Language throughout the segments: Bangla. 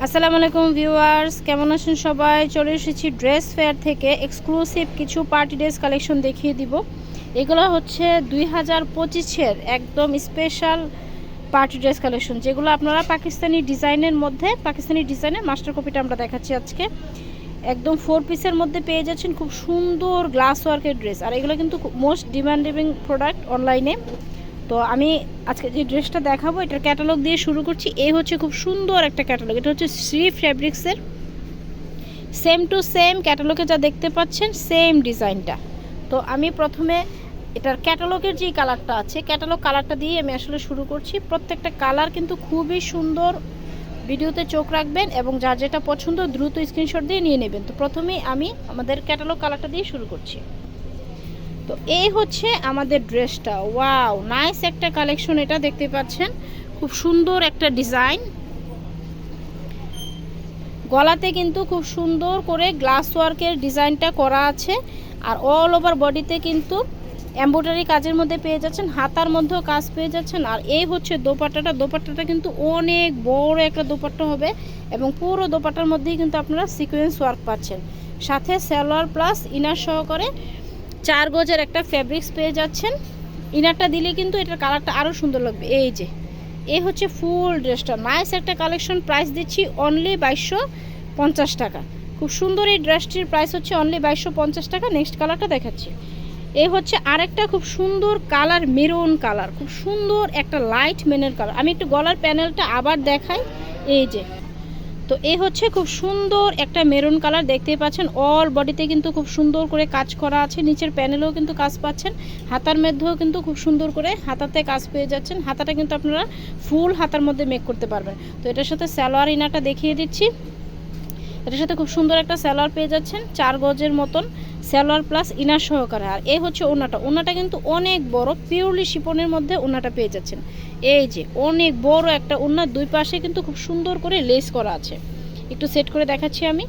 আসসালামু আলাইকুম ভিউয়ার্স, কেমন আছেন সবাই? চলে এসেছি ড্রেস ফেয়ার থেকে এক্সক্লুসিভ কিছু পার্টি ড্রেস কালেকশন দেখিয়ে দিব। এগুলো হচ্ছে 2025-এর একদম স্পেশাল পার্টি ড্রেস কালেকশন, যেগুলো আপনারা পাকিস্তানি ডিজাইনের মাস্টার কপিটা আমরা দেখাচ্ছি আজকে। একদম 4 পিসের মধ্যে পেয়ে যাচ্ছেন খুব সুন্দর গ্লাস ওয়ার্কের ড্রেস, আর এগুলো কিন্তু মোস্ট ডিমান্ডিং প্রোডাক্ট অনলাইনে। তো আমি আজকে যে ড্রেসটা দেখাবো এটার ক্যাটালগ দিয়ে শুরু করছি। এই হচ্ছে খুব সুন্দর একটা ক্যাটালগ, এটা হচ্ছে শ্রী ফ্যাব্রিক্সের সেম টু সেম ক্যাটালগে যা দেখতে পাচ্ছেন সেম ডিজাইনটা। তো আমি প্রথমে এটার ক্যাটালগের যে কালারটা আছে, ক্যাটালগ কালারটা দিয়ে আমি আসলে শুরু করছি। প্রত্যেকটা কালার কিন্তু খুবই সুন্দর, ভিডিওতে চোখ রাখবেন এবং যার যেটা পছন্দ দ্রুত স্ক্রিনশট দিয়ে নিয়ে নেবেন। তো প্রথমেই আমি আমাদের ক্যাটালগ কালারটা দিয়ে শুরু করছি। তো এই হচ্ছে আমাদের ড্রেসটা, ওয়াও নাইস একটা কালেকশন। এটা দেখতে পাচ্ছেন খুব সুন্দর একটা ডিজাইন, গলাতে কিন্তু খুব সুন্দর করে গ্লাস ওয়ার্কের ডিজাইনটা করা আছে, আর অল ওভার বডিতে কিন্তু এমব্রয়ডারি কাজের মধ্যে পেয়ে যাচ্ছেন, হাতার মধ্যেও কাজ পেয়ে যাচ্ছেন। আর এই হচ্ছে দোপাট্টাটা কিন্তু অনেক বড় একটা দোপাট্টা হবে এবং পুরো দোপাট্টার মধ্যেই কিন্তু আপনারা সিকোয়েন্স ওয়ার্ক পাচ্ছেন, সাথে সালোয়ার প্লাস ইনার সহকারে 4 গজের একটা ফ্যাব্রিক্স পেয়ে যাচ্ছেন। ইনারটা দিলে কিন্তু এটার কালারটা আরও সুন্দর লাগবে। এই হচ্ছে ফুল ড্রেসটা, নাইস একটা কালেকশন। প্রাইস দিচ্ছি অনলি 2250 টাকা। খুব সুন্দর এই ড্রেসটির প্রাইস হচ্ছে অনলি 2250 টাকা। নেক্সট কালারটা দেখাচ্ছি। এই হচ্ছে আরেকটা খুব সুন্দর কালার, মেরুন কালার, খুব সুন্দর একটা লাইট মেনের কালার। আমি একটু গলার প্যানেলটা আবার দেখাই। এই যে, তো এই হচ্ছে খুব সুন্দর একটা মেরুন কালার, দেখতেই পাচ্ছেন অল বডিতে কিন্তু খুব সুন্দর করে কাজ করা আছে, নিচের প্যানেলেও কিন্তু কাজ পাচ্ছেন, হাতার মধ্যেও কিন্তু খুব সুন্দর করে হাতাতে কাজ পেয়ে যাচ্ছেন। হাতাটা কিন্তু আপনারা ফুল হাতার মধ্যে মেক করতে পারবেন। তো এটার সাথে সালোয়ার ইনারটা দেখিয়ে দিচ্ছি। এটার সাথে খুব সুন্দর একটা সালোয়ার পেয়ে যাচ্ছেন, 4 গজের মতন সালোয়ার প্লাস ইনার সহকারে। আর এই হচ্ছে ওনাটা কিন্তু অনেক বড়, পিওরলি শিপনের মধ্যে ওনাটা পেয়ে যাচ্ছেন। এই যে অনেক বড় একটা ওনা, দুই পাশে কিন্তু খুব সুন্দর করে লেস করা আছে। একটু সেট করে দেখাচ্ছি আমি।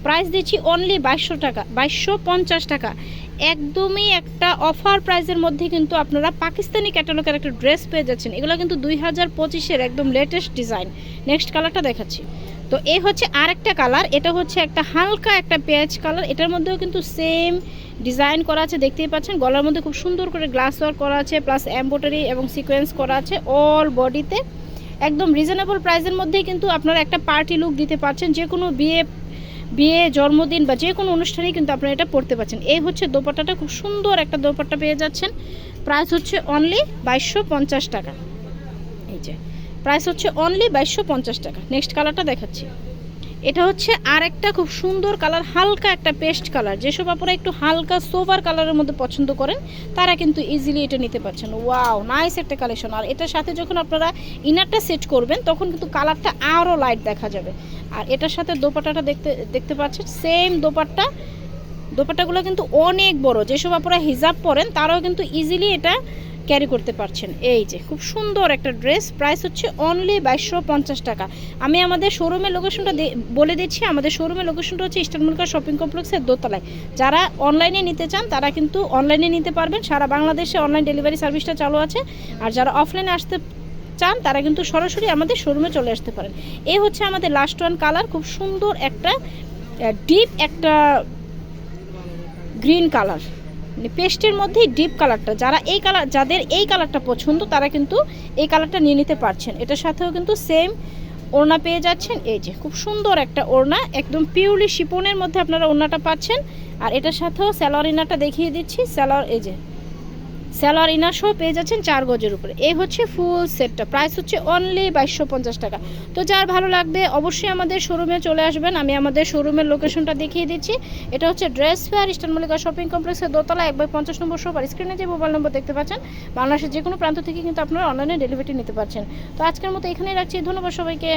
প্রাইস দিচ্ছি অনলি 2250 টাকা। একদমই একটা অফার প্রাইসের মধ্যে কিন্তু আপনারা পাকিস্তানি ক্যাটালগের একটা ড্রেস পেয়ে যাচ্ছেন। এগুলো কিন্তু 2025-এর একদম লেটেস্ট ডিজাইন। নেক্সট কালারটা দেখাচ্ছি। তো এই হচ্ছে আরেকটা কালার, এটা হচ্ছে একটা হালকা একটা পেঁয়াজ কালার। এটার মধ্যেও কিন্তু সেম ডিজাইন করা আছে, দেখতেই পাচ্ছেন গলার মধ্যে খুব সুন্দর করে গ্লাস ওয়ার্ক করা আছে, প্লাস এমব্রয়ডারি এবং সিকোয়েন্স করা আছে অল বডিতে। একদম রিজনেবল প্রাইসের মধ্যেই কিন্তু আপনারা একটা পার্টি লুক দিতে পারছেন, যে কোনো বিয়ে জন্মদিন বা যে কোনো অনুষ্ঠানেই কিন্তু আপনারা এটা পরতে পারছেন। এই হচ্ছে দোপাট্টাটা, খুব সুন্দর একটা দোপাট্টা পেয়ে যাচ্ছেন। প্রাইস হচ্ছে অনলি 2250 টাকা। এই যে প্রাইস হচ্ছে অনলি 2250 টাকা। নেক্সট কালারটা দেখাচ্ছি। এটা হচ্ছে আর একটা খুব সুন্দর কালার, হালকা একটা পেস্ট কালার। যেসব আপনারা একটু হালকা সোভার কালারের মধ্যে পছন্দ করেন তারা কিন্তু ইজিলি এটা নিতে পারছেন। ওয়াও নাইস একটা কালেকশন। আর এটার সাথে যখন আপনারা ইনারটা সেট করবেন তখন কিন্তু কালারটা আরও লাইট দেখা যাবে। আর এটার সাথে দোপাট্টাটা দেখতে পাচ্ছেন সেম দোপাট্টাগুলো কিন্তু অনেক বড়, যেসব আপনারা হিজাব পরেন তারাও কিন্তু ইজিলি এটা ক্যারি করতে পারছেন। এই যে খুব সুন্দর একটা ড্রেস, প্রাইস হচ্ছে অনলি 2250 টাকা। আমি আমাদের শোরুমের লোকেশনটা বলে দিচ্ছি। আমাদের শোরুমের লোকেশনটা হচ্ছে ইস্টার্ন মল্লিকা শপিং কমপ্লেক্সের দোতলায়। যারা অনলাইনে নিতে চান তারা কিন্তু অনলাইনে নিতে পারবেন, সারা বাংলাদেশে অনলাইন ডেলিভারি সার্ভিসটা চালু আছে। আর যারা অফলাইনে আসতে চান তারা কিন্তু সরাসরি আমাদের শোরুমে চলে আসতে পারেন। এই হচ্ছে আমাদের লাস্ট ওয়ান কালার, খুব সুন্দর একটা ডিপ একটা গ্রিন কালার, পেস্টের মধ্যেই ডিপ কালারটা। যাদের এই কালারটা পছন্দ তারা কিন্তু এই কালারটা নিয়ে নিতে পারছেন। এটার সাথেও কিন্তু সেম ওড়না পেয়ে যাচ্ছেন। এই যে খুব সুন্দর একটা ওড়না, একদম পিওরলি শিপনের মধ্যে আপনারা ওড়নাটা পাচ্ছেন। আর এটার সাথেও সালোয়ার ইনারটা দেখিয়ে দিচ্ছি। সালোয়ার ইনার সহ পেয়ে যাচ্ছেন 4 গজের উপরে। এই হচ্ছে ফুল সেটটা, প্রাইস হচ্ছে অনলি 2250 টাকা। তো যার ভালো লাগবে অবশ্যই আমাদের শোরুমে চলে আসবেন। আমি আমাদের শোরুমের লোকেশনটা দেখিয়ে দিচ্ছি। এটা হচ্ছে dress fair, eastern Mallika shopping কমপ্লেক্সের দোতলা 1/50 নম্বর শপ। আর স্ক্রিনে যে মোবাইল নম্বর দেখতে পাচ্ছেন, বাংলাদেশের যে কোনো প্রান্ত থেকে কিন্তু আপনারা অনলাইনে ডেলিভারি নিতে পারছেন। তো আজকের মতো এখানেই রাখছি, ধন্যবাদ সবাইকে।